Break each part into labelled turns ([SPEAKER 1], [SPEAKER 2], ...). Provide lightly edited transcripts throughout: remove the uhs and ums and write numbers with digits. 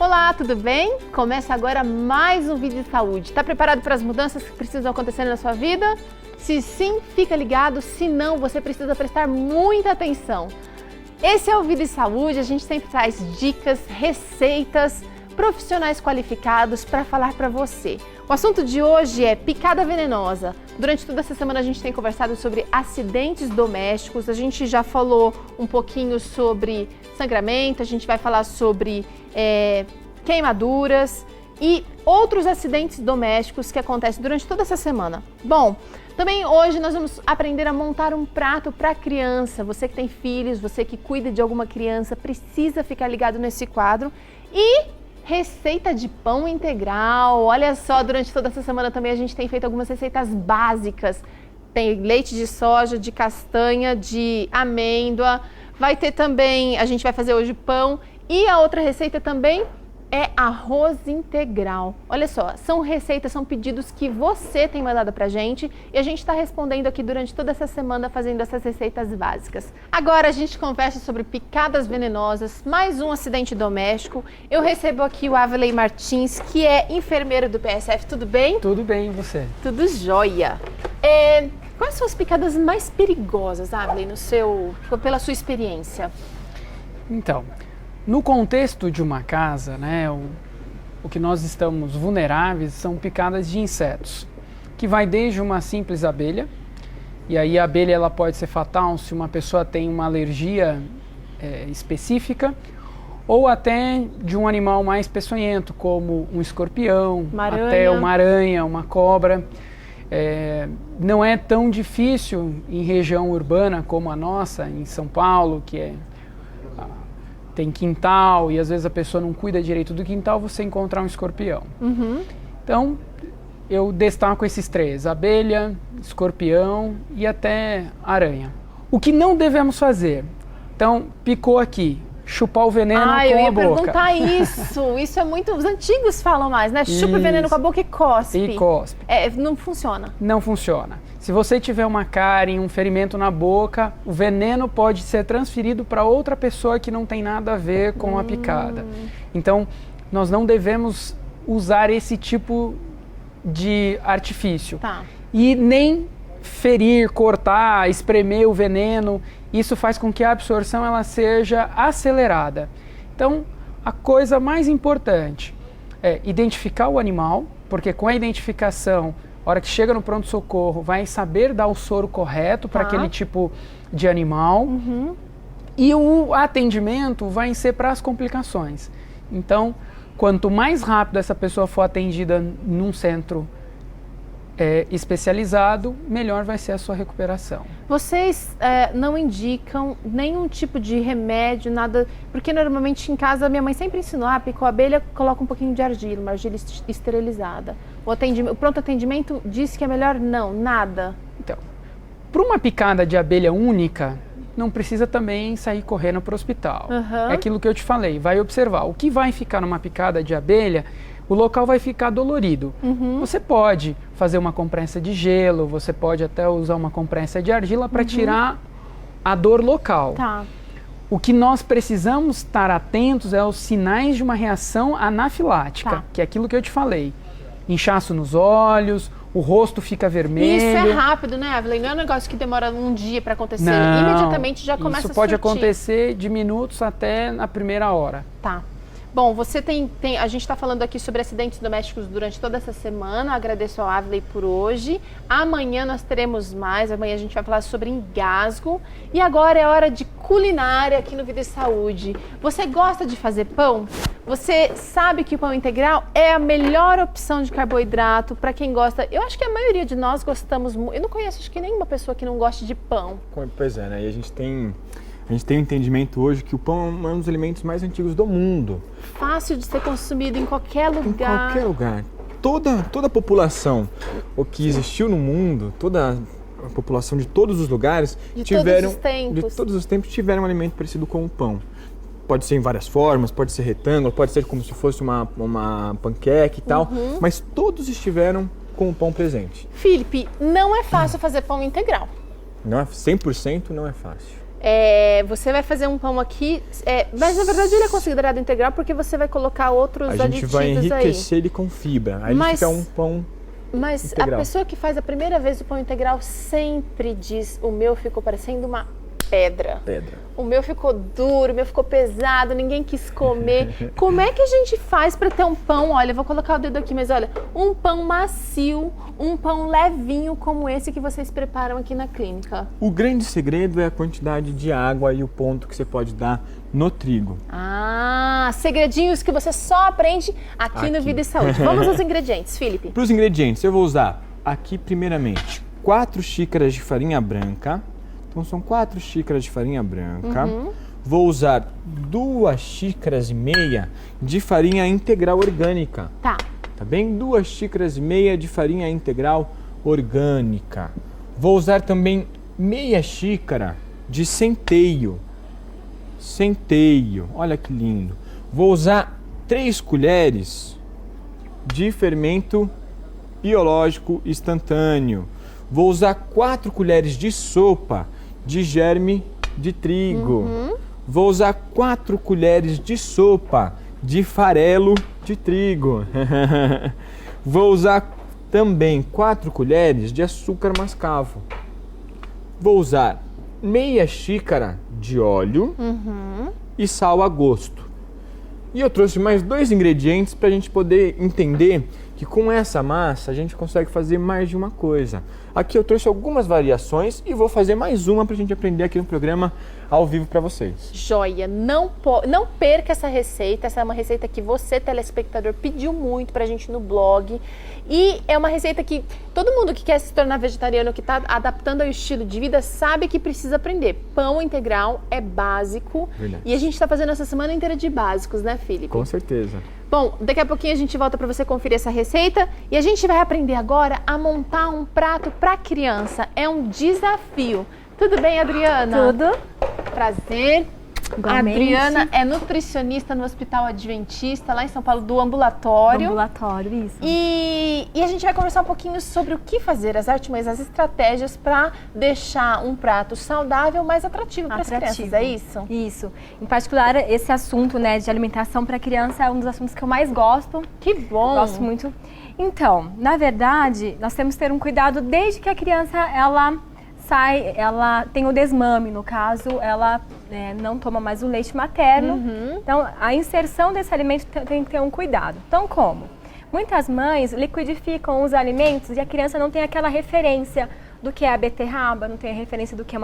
[SPEAKER 1] Olá, tudo bem? Começa agora mais um vídeo de saúde. Está preparado para as mudanças que precisam acontecer na sua vida? Se sim, fica ligado, se não, você precisa prestar muita atenção. Esse é o Vídeo de Saúde, a gente sempre traz dicas, receitas, profissionais qualificados para falar para você. O assunto de hoje é picada venenosa. Durante toda essa semana a gente tem conversado sobre acidentes domésticos, a gente já falou um pouquinho sobre sangramento, a gente vai falar sobre queimaduras e outros acidentes domésticos que acontecem durante toda essa semana. Bom, também hoje nós vamos aprender a montar um prato para criança. Você que tem filhos, você que cuida de alguma criança, precisa ficar ligado nesse quadro. E receita de pão integral. Olha só, durante toda essa semana também a gente tem feito algumas receitas básicas. Tem leite de soja, de castanha, de amêndoa. Vai ter também, a gente vai fazer hoje pão. E a outra receita também é arroz integral. Olha só, são receitas, são pedidos que você tem mandado pra gente e a gente está respondendo aqui durante toda essa semana fazendo essas receitas básicas. Agora a gente conversa sobre picadas venenosas, mais um acidente doméstico. Eu recebo aqui o Aveley Martins, que é enfermeiro do PSF. Tudo bem?
[SPEAKER 2] Tudo bem, e você?
[SPEAKER 1] Tudo jóia. Quais são as picadas mais perigosas, Aveley, pela sua experiência?
[SPEAKER 2] Então, no contexto de uma casa, né, o que nós estamos vulneráveis são picadas de insetos, que vai desde uma simples abelha, e aí a abelha ela pode ser fatal se uma pessoa tem uma alergia específica, ou até de um animal mais peçonhento, como um escorpião, até uma aranha, uma cobra. Não é tão difícil em região urbana como a nossa, em São Paulo, que tem quintal e às vezes a pessoa não cuida direito do quintal, você encontrar um escorpião. Uhum. Então, eu destaco esses três: abelha, escorpião e até aranha. O que não devemos fazer? Então, picou aqui, chupar o veneno com a boca.
[SPEAKER 1] Eu ia perguntar isso. Isso é muito... Os antigos falam mais, né? Chupa o veneno com a boca e cospe.
[SPEAKER 2] E cospe.
[SPEAKER 1] Não funciona.
[SPEAKER 2] Não funciona. Se você tiver uma cárie, um ferimento na boca, o veneno pode ser transferido para outra pessoa que não tem nada a ver com a picada. Então, nós não devemos usar esse tipo de artifício.
[SPEAKER 1] Tá.
[SPEAKER 2] E nem ferir, cortar, espremer o veneno. Isso faz com que a absorção ela seja acelerada. Então, a coisa mais importante é identificar o animal, porque com a identificação, a hora que chega no pronto-socorro, vai saber dar o soro correto para aquele tipo de animal. Uhum. E o atendimento vai ser para as complicações. Então, quanto mais rápido essa pessoa for atendida num centro especializado, melhor vai ser a sua recuperação.
[SPEAKER 1] Vocês não indicam nenhum tipo de remédio, nada, porque normalmente em casa minha mãe sempre ensinou, picou a abelha, coloca um pouquinho de argila, uma argila esterilizada. O pronto atendimento diz que é melhor não, nada.
[SPEAKER 2] Então, para uma picada de abelha única, não precisa também sair correndo para o hospital. Uhum. É aquilo que eu te falei, vai observar. O que vai ficar numa picada de abelha, o local vai ficar dolorido. Uhum. Você pode fazer uma compressa de gelo, você pode até usar uma compressa de argila para tirar a dor local.
[SPEAKER 1] Tá.
[SPEAKER 2] O que nós precisamos estar atentos é os sinais de uma reação anafilática, que é aquilo que eu te falei. Inchaço nos olhos, o rosto fica vermelho.
[SPEAKER 1] Isso é rápido, né, Aveley? Não é um negócio que demora um dia para acontecer.
[SPEAKER 2] Não,
[SPEAKER 1] imediatamente já começa a surtir.
[SPEAKER 2] Isso pode acontecer de minutos até na primeira hora.
[SPEAKER 1] Tá. Bom, você a gente está falando aqui sobre acidentes domésticos durante toda essa semana. Agradeço ao Aveley por hoje. Amanhã nós teremos mais. Amanhã a gente vai falar sobre engasgo. E agora é hora de culinária aqui no Vida e Saúde. Você gosta de fazer pão? Você sabe que o pão integral é a melhor opção de carboidrato para quem gosta. Eu acho que a maioria de nós gostamos. Eu não conheço acho que nenhuma pessoa que não goste de pão.
[SPEAKER 3] Pois é, né? E a gente tem o entendimento hoje que o pão é um dos alimentos mais antigos do mundo.
[SPEAKER 1] Fácil de ser consumido em qualquer lugar.
[SPEAKER 3] Em qualquer lugar. Toda a população o que existiu no mundo, toda a população de todos os lugares
[SPEAKER 1] de todos os tempos
[SPEAKER 3] tiveram um alimento parecido com o pão. Pode ser em várias formas, pode ser retângulo, pode ser como se fosse uma panqueca e tal, mas todos estiveram com o pão presente.
[SPEAKER 1] Felipe, não é fácil fazer pão integral.
[SPEAKER 3] Não é 100%, não é fácil.
[SPEAKER 1] Você vai fazer um pão aqui, mas na verdade ele é considerado integral porque você vai colocar outros aditivos aí.
[SPEAKER 3] A gente vai enriquecer ele com fibra, aí ele fica um pão
[SPEAKER 1] Mas
[SPEAKER 3] integral.
[SPEAKER 1] A pessoa que faz a primeira vez o pão integral sempre diz, o meu ficou parecendo uma pedra. O meu ficou duro, o meu ficou pesado, ninguém quis comer. Como é que a gente faz para ter um pão, olha, eu vou colocar o dedo aqui, mas olha, um pão macio, um pão levinho como esse que vocês preparam aqui na clínica?
[SPEAKER 3] O grande segredo é a quantidade de água e o ponto que você pode dar no trigo.
[SPEAKER 1] Segredinhos que você só aprende aqui no Vida e Saúde. Vamos aos ingredientes, Felipe.
[SPEAKER 3] Para os ingredientes, eu vou usar aqui primeiramente 4 xícaras de farinha branca. Então são 4 xícaras de farinha branca. Vou usar 2,5 xícaras de farinha integral orgânica.
[SPEAKER 1] Tá
[SPEAKER 3] bem? 2,5 xícaras de farinha integral orgânica. Vou usar também meia xícara de centeio. Olha que lindo. Vou usar 3 colheres de fermento biológico instantâneo. Vou usar 4 colheres de sopa de germe de trigo. Vou usar 4 colheres de sopa de farelo de trigo. Vou usar também 4 colheres de açúcar mascavo. Vou usar meia xícara de óleo e sal a gosto. E eu trouxe mais 2 ingredientes para a gente poder entender que com essa massa a gente consegue fazer mais de uma coisa. Aqui eu trouxe algumas variações e vou fazer mais uma para a gente aprender aqui no programa ao vivo para vocês.
[SPEAKER 1] Joia, não perca essa receita. Essa é uma receita que você, telespectador, pediu muito pra gente no blog. E é uma receita que todo mundo que quer se tornar vegetariano, que está adaptando ao estilo de vida, sabe que precisa aprender. Pão integral é básico.
[SPEAKER 3] Verdade.
[SPEAKER 1] E a gente está fazendo essa semana inteira de básicos, né, Felipe?
[SPEAKER 3] Com certeza.
[SPEAKER 1] Bom, daqui a pouquinho a gente volta para você conferir essa receita e a gente vai aprender agora a montar um prato para criança. É um desafio. Tudo bem, Adriana?
[SPEAKER 4] Tudo.
[SPEAKER 1] Prazer.
[SPEAKER 4] Igualmente.
[SPEAKER 1] A Adriana é nutricionista no Hospital Adventista, lá em São Paulo, do ambulatório.
[SPEAKER 4] Ambulatório, isso.
[SPEAKER 1] E a gente vai conversar um pouquinho sobre o que fazer, as artimanhas, as estratégias para deixar um prato saudável mais atrativo para as crianças, é isso?
[SPEAKER 4] Isso. Em particular, esse assunto, né, de alimentação para criança é um dos assuntos que eu mais gosto.
[SPEAKER 1] Que bom!
[SPEAKER 4] Gosto muito. Então, na verdade, nós temos que ter um cuidado desde que a criança, ela tem o desmame, no caso, ela não toma mais o leite materno. Então, a inserção desse alimento tem que ter um cuidado. Então, como? Muitas mães liquidificam os alimentos e a criança não tem aquela referência do que é a beterraba, não tem a referência do que é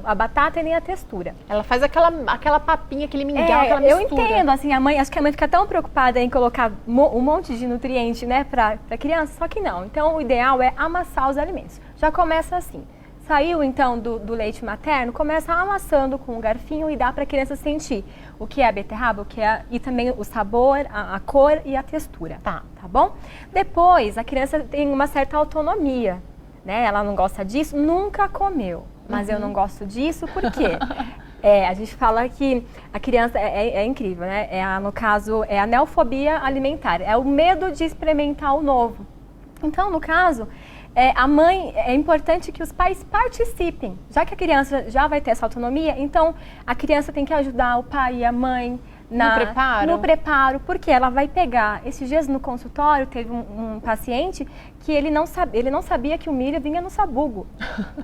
[SPEAKER 4] a batata e nem a textura.
[SPEAKER 1] Ela faz aquela papinha, aquele mingau, aquela mistura.
[SPEAKER 4] Eu entendo, assim, acho que a mãe fica tão preocupada em colocar um monte de nutriente, né, pra criança, só que não. Então, o ideal é amassar os alimentos. Já começa assim. Saiu, então, do leite materno, começa amassando com um garfinho e dá para a criança sentir o que é a beterraba, e também o sabor, a cor e a textura. Tá bom? Depois, a criança tem uma certa autonomia, né? Ela não gosta disso, nunca comeu. Mas eu não gosto disso, por quê? A gente fala que a criança é incrível, né? No caso, é a neofobia alimentar, é o medo de experimentar o novo. Então, no caso, a mãe, é importante que os pais participem. Já que a criança já vai ter essa autonomia, então a criança tem que ajudar o pai e a mãe no preparo, porque ela vai pegar. Esses dias no consultório teve um paciente que ele não sabia que o milho vinha no sabugo.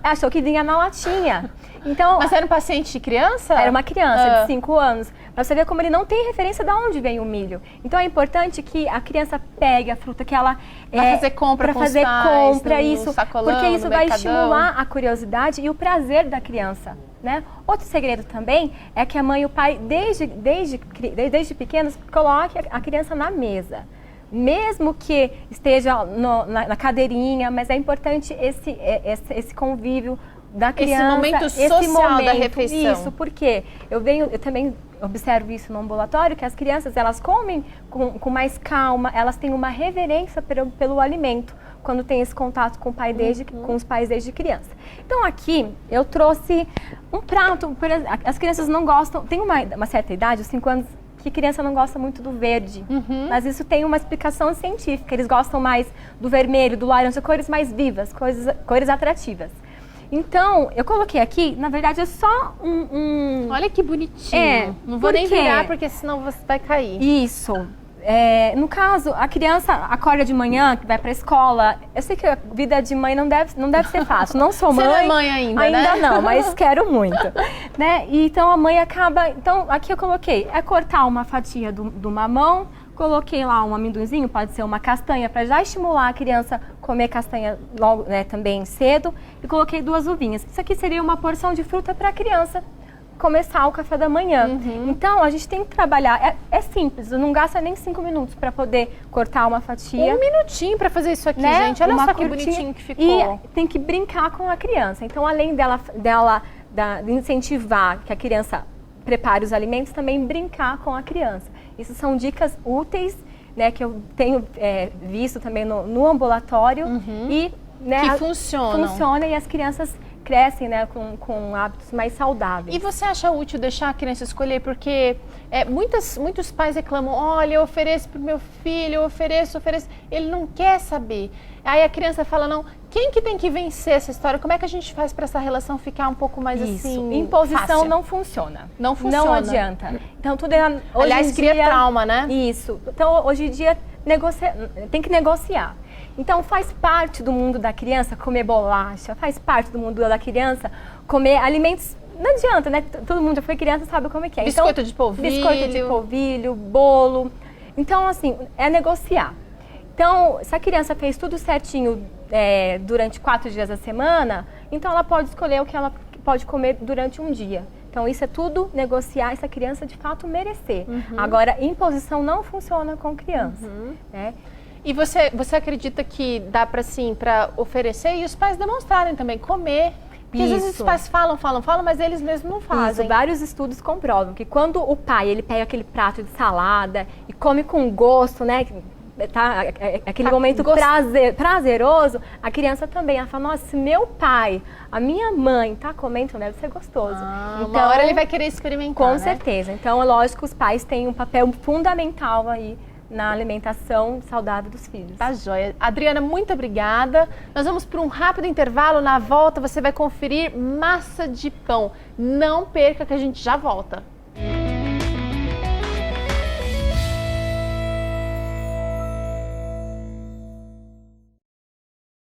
[SPEAKER 4] Achou que vinha na latinha. Então,
[SPEAKER 1] mas era um paciente criança?
[SPEAKER 4] Era uma criança de 5 anos. Pra você ver como ele não tem referência de onde vem o milho. Então é importante que a criança pegue a fruta, que ela
[SPEAKER 1] vai fazer compra, porque
[SPEAKER 4] isso vai estimular a curiosidade e o prazer da criança, né? Outro segredo também é que a mãe e o pai, desde pequenos, coloquem a criança na mesa. Mesmo que esteja na cadeirinha, mas é importante esse convívio da criança.
[SPEAKER 1] Esse momento social da refeição.
[SPEAKER 4] Isso, porque eu também observo isso no ambulatório, que as crianças, elas comem com mais calma, elas têm uma reverência pelo alimento, quando tem esse contato com com os pais desde criança. Então aqui eu trouxe um prato, as crianças não gostam, tem uma certa idade, os 5 anos, que criança não gosta muito do verde, mas isso tem uma explicação científica, eles gostam mais do vermelho, do laranja, cores mais vivas, cores atrativas. Então, eu coloquei aqui, na verdade é só
[SPEAKER 1] Olha que bonitinho.
[SPEAKER 4] É,
[SPEAKER 1] Não vou
[SPEAKER 4] por
[SPEAKER 1] nem
[SPEAKER 4] quê?
[SPEAKER 1] virar, porque senão você vai cair.
[SPEAKER 4] Isso. No caso, a criança acorda de manhã, que vai pra escola. Eu sei que a vida de mãe não deve ser fácil. Não sou mãe.
[SPEAKER 1] Você não é mãe ainda, né?
[SPEAKER 4] Ainda não, mas quero muito. Né? E então a mãe acaba. Então, aqui eu coloquei: é cortar uma fatia do mamão. Coloquei lá um amendoinzinho, pode ser uma castanha, para já estimular a criança a comer castanha logo, né, também cedo. E coloquei 2 uvinhas. Isso aqui seria uma porção de fruta para a criança começar o café da manhã. Então, a gente tem que trabalhar. É simples, não gasta nem 5 minutos para poder cortar uma fatia.
[SPEAKER 1] 1 minutinho para fazer isso aqui,
[SPEAKER 4] Né?
[SPEAKER 1] gente. Olha
[SPEAKER 4] Uma
[SPEAKER 1] só que
[SPEAKER 4] curtinha.
[SPEAKER 1] bonitinho que ficou.
[SPEAKER 4] E tem que brincar com a criança. Então, além de incentivar que a criança prepare os alimentos, também brincar com a criança. Isso são dicas úteis, né, que eu tenho visto também no ambulatório e, né,
[SPEAKER 1] Que funcionam.
[SPEAKER 4] Funciona e as crianças crescem, né, com hábitos mais saudáveis.
[SPEAKER 1] E você acha útil deixar a criança escolher? Porque muitos pais reclamam, olha, eu ofereço para o meu filho, eu ofereço. Ele não quer saber. Aí a criança fala, não, quem que tem que vencer essa história? Como é que a gente faz para essa relação ficar um pouco mais
[SPEAKER 4] Isso.
[SPEAKER 1] assim,
[SPEAKER 4] Imposição
[SPEAKER 1] fácil?
[SPEAKER 4] não funciona.
[SPEAKER 1] Não funciona.
[SPEAKER 4] Não adianta. Então, tudo é...
[SPEAKER 1] Aliás, cria trauma, né?
[SPEAKER 4] Isso. Então, hoje em dia, tem que negociar. Então, faz parte do mundo da criança comer bolacha, faz parte do mundo da criança comer alimentos... Não adianta, né? Todo mundo já foi criança, sabe como é que é.
[SPEAKER 1] Biscoito de polvilho.
[SPEAKER 4] Biscoito de polvilho, bolo. Então, assim, é negociar. Então, se a criança fez tudo certinho durante 4 dias da semana, então ela pode escolher o que ela pode comer durante um dia. Então, isso é tudo negociar essa criança de fato merecer. Agora, imposição não funciona com criança. Né?
[SPEAKER 1] E você acredita que dá para assim, para oferecer e os pais demonstrarem também, comer? Porque às vezes os
[SPEAKER 4] Isso.
[SPEAKER 1] pais falam, mas eles mesmos não fazem.
[SPEAKER 4] Isso, vários estudos comprovam que quando o pai ele pega aquele prato de salada e come com gosto, né? Aquele momento prazeroso, a criança também. Ela fala, nossa, se meu pai, a minha mãe tá comendo, então deve ser gostoso.
[SPEAKER 1] Então, uma hora ele vai querer experimentar,
[SPEAKER 4] Com
[SPEAKER 1] né?
[SPEAKER 4] certeza. Então, é lógico que os pais têm um papel fundamental aí na alimentação saudável dos filhos.
[SPEAKER 1] Tá joia. Adriana, muito obrigada. Nós vamos para um rápido intervalo. Na volta você vai conferir massa de pão. Não perca que a gente já volta.